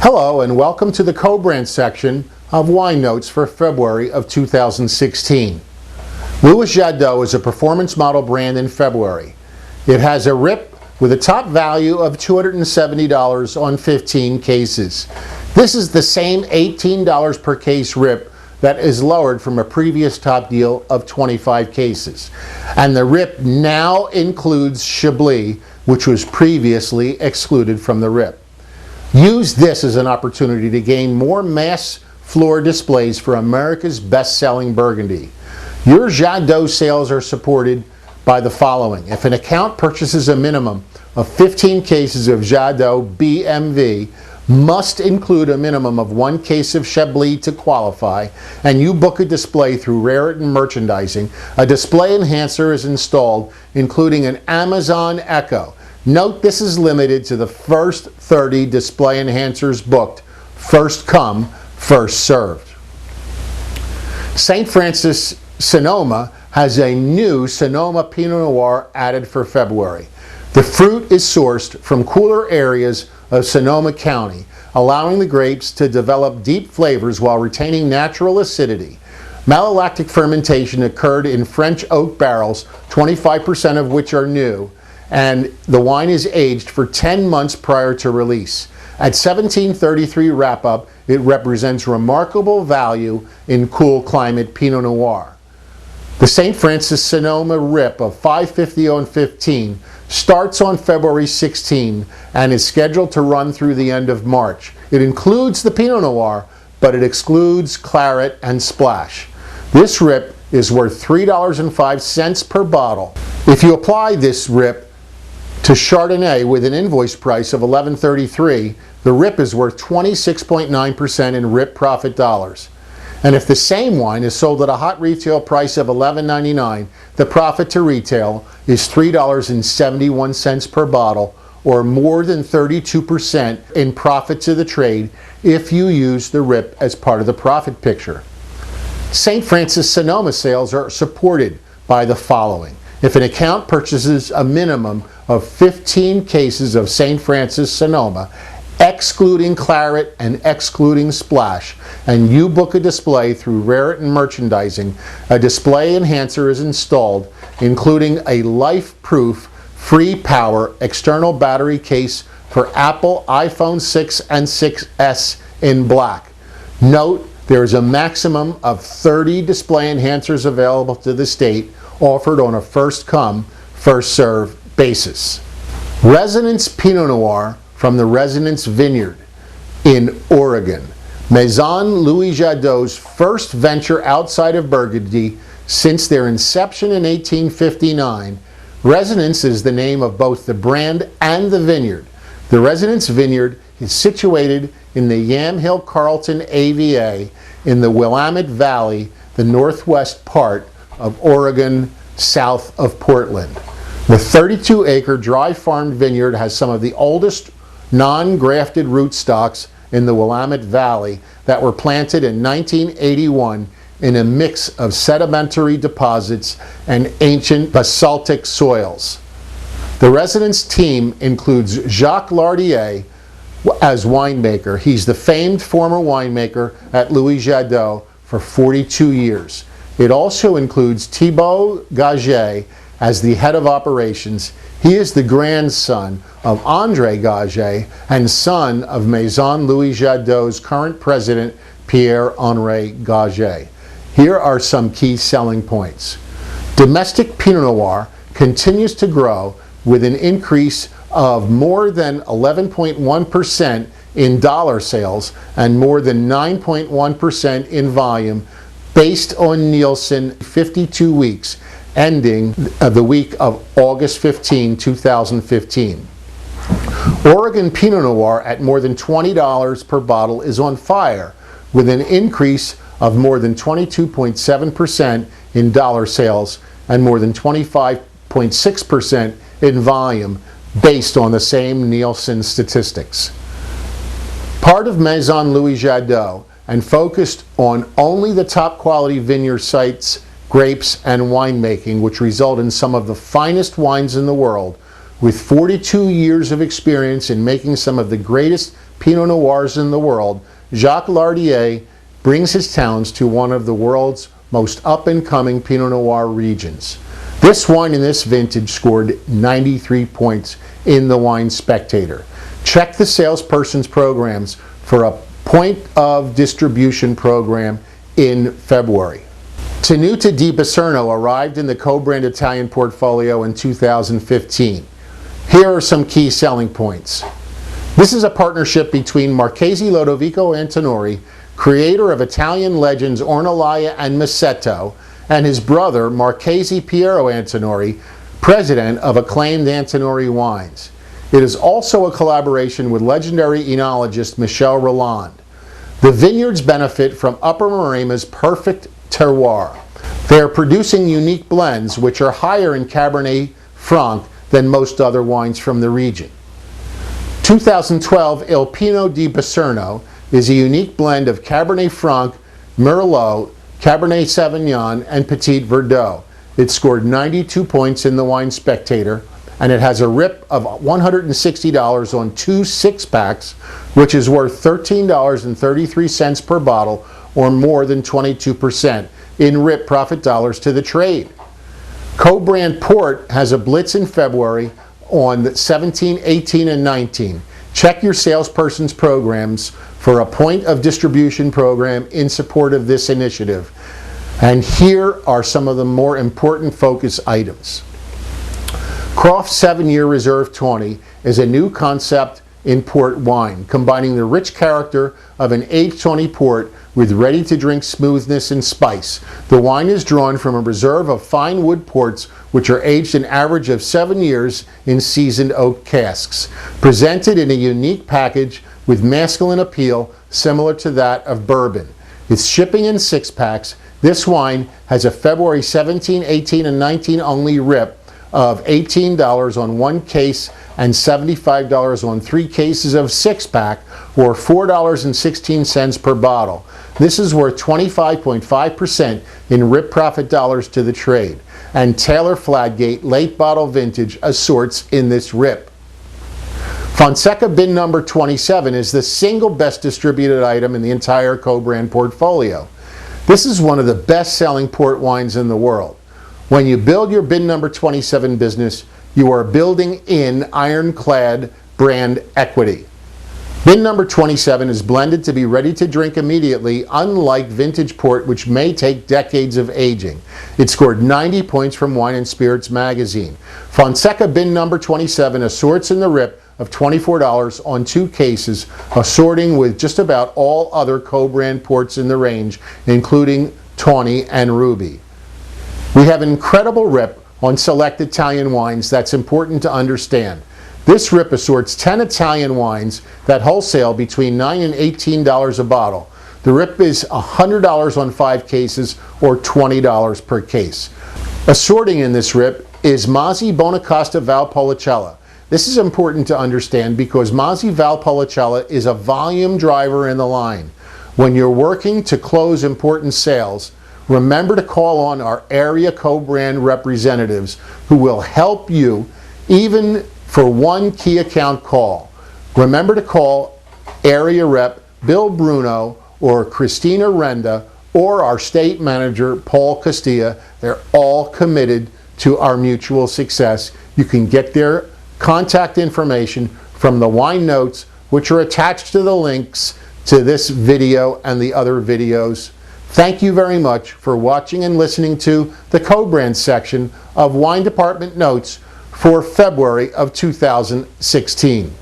Hello and welcome to the Kobrand section of wine notes for February of 2016. Louis Jadot is a performance model brand in February. It has a RIP with a top value of $270 on 15 cases. This is the same $18 per case RIP that is lowered from a previous top deal of 25 cases. And the RIP now includes Chablis, which was previously excluded from the RIP. Use this as an opportunity to gain more mass floor displays for America's best-selling Burgundy. Your Jadot sales are supported by the following. If an account purchases a minimum of 15 cases of Jadot BMV, must include a minimum of 1 case of Chablis to qualify, and you book a display through Raritan Merchandising, a display enhancer is installed, including an Amazon Echo. Note this is limited to the first 30 display enhancers booked. First come, first served. St. Francis Sonoma has a new Sonoma Pinot Noir added for February. The fruit is sourced from cooler areas of Sonoma County, allowing the grapes to develop deep flavors while retaining natural acidity. Malolactic fermentation occurred in French oak barrels, 25% of which are new, and the wine is aged for 10 months prior to release. At 1733 wrap-up, it represents remarkable value in cool climate Pinot Noir. The St. Francis Sonoma RIP of 550 on 15 starts on February 16 and is scheduled to run through the end of March. It includes the Pinot Noir, but it excludes Claret and Splash. This RIP is worth $3.05 per bottle. If you apply this RIP to Chardonnay with an invoice price of $11.33, the RIP is worth 26.9% in RIP profit dollars. And if the same wine is sold at a hot retail price of $11.99, the profit to retail is $3.71 per bottle, or more than 32% in profit to the trade if you use the RIP as part of the profit picture. St. Francis Sonoma sales are supported by the following. If an account purchases a minimum of 15 cases of St. Francis Sonoma, excluding Claret and excluding Splash, and you book a display through Raritan Merchandising, a display enhancer is installed, including a life-proof, free power external battery case for Apple iPhone 6 and 6S in black. Note, there is a maximum of 30 display enhancers available to the state, offered on a first-come, first-served basis. Residence Pinot Noir from the Residence Vineyard in Oregon. Maison Louis Jadot's first venture outside of Burgundy since their inception in 1859. Residence is the name of both the brand and the vineyard. The Residence Vineyard is situated in the Yamhill Carlton AVA in the Willamette Valley, the northwest part of Oregon, south of Portland. The 32-acre dry farmed vineyard has some of the oldest non-grafted rootstocks in the Willamette Valley that were planted in 1981 in a mix of sedimentary deposits and ancient basaltic soils. The Residence team includes Jacques Lardier as winemaker. He's the famed former winemaker at Louis Jadot for 42 years. It also includes Thibaut Gaget as the head of operations. He is the grandson of André Gaget and son of Maison Louis Jadot's current president, Pierre-Henri Gaget. Here are some key selling points. Domestic Pinot Noir continues to grow with an increase of more than 11.1% in dollar sales and more than 9.1% in volume, based on Nielsen 52 weeks, ending the week of August 15, 2015. Oregon Pinot Noir at more than $20 per bottle is on fire, with an increase of more than 22.7% in dollar sales and more than 25.6% in volume, based on the same Nielsen statistics. Part of Maison Louis Jadot and focused on only the top quality vineyard sites, grapes, and winemaking, which result in some of the finest wines in the world, with 42 years of experience in making some of the greatest Pinot Noirs in the world, Jacques Lardier brings his talents to one of the world's most up-and-coming Pinot Noir regions. This wine in this vintage scored 93 points in the Wine Spectator. Check the salesperson's programs for a point of distribution program in February. Tenuta di Biserno arrived in the Kobrand Italian portfolio in 2015. Here are some key selling points. This is a partnership between Marchese Lodovico Antinori, creator of Italian legends Ornellaia and Massetto, and his brother Marchese Piero Antinori, president of acclaimed Antinori Wines. It is also a collaboration with legendary enologist Michel Rolland. The vineyards benefit from Upper Maremma's perfect terroir. They are producing unique blends which are higher in Cabernet Franc than most other wines from the region. 2012 Il Pino di Biserno is a unique blend of Cabernet Franc, Merlot, Cabernet Sauvignon, and Petit Verdot. It scored 92 points in the Wine Spectator, and it has a RIP of $160 on 2 6-packs, which is worth $13.33 per bottle, or more than 22% in RIP profit dollars to the trade. Kobrand Port has a blitz in February on 17, 18, and 19. Check your salesperson's programs for a point of distribution program in support of this initiative. And here are some of the more important focus items. Croft 7-Year Reserve 20 is a new concept in port wine, combining the rich character of an aged 20 port with ready-to-drink smoothness and spice. The wine is drawn from a reserve of fine wood ports which are aged an average of 7 years in seasoned oak casks, presented in a unique package with masculine appeal similar to that of bourbon. It's shipping in 6-packs. This wine has a February 17, 18, and 19 only RIP of $18 on 1 case and $75 on 3 cases of 6-pack, or $4.16 per bottle. This is worth 25.5% in RIP profit dollars to the trade. And Taylor Fladgate late bottle vintage assorts in this RIP. Fonseca bin number 27 is the single best distributed item in the entire Kobrand portfolio. This is one of the best-selling port wines in the world. When you build your bin number 27 business, you are building in ironclad brand equity. Bin number 27 is blended to be ready to drink immediately, unlike vintage port, which may take decades of aging. It scored 90 points from Wine and Spirits magazine. Fonseca bin number 27 assorts in the RIP of $24 on 2 cases, assorting with just about all other Kobrand ports in the range, including Tawny and Ruby. We have an incredible RIP on select Italian wines that's important to understand. This RIP assorts 10 Italian wines that wholesale between $9 and $18 a bottle. The RIP is $100 on 5 cases, or $20 per case. Assorting in this RIP is Masi Bonacosta Valpolicella. This is important to understand because Masi Valpolicella is a volume driver in the line. When you're working to close important sales, remember to call on our area Kobrand representatives who will help you even for 1 key account call. Remember to call area rep Bill Bruno or Christina Renda or our state manager Paul Castilla. They're all committed to our mutual success. You can get their contact information from the wine notes, which are attached to the links to this video and the other videos. Thank you very much for watching and listening to the Kobrand section of Wine Department Notes for February of 2016.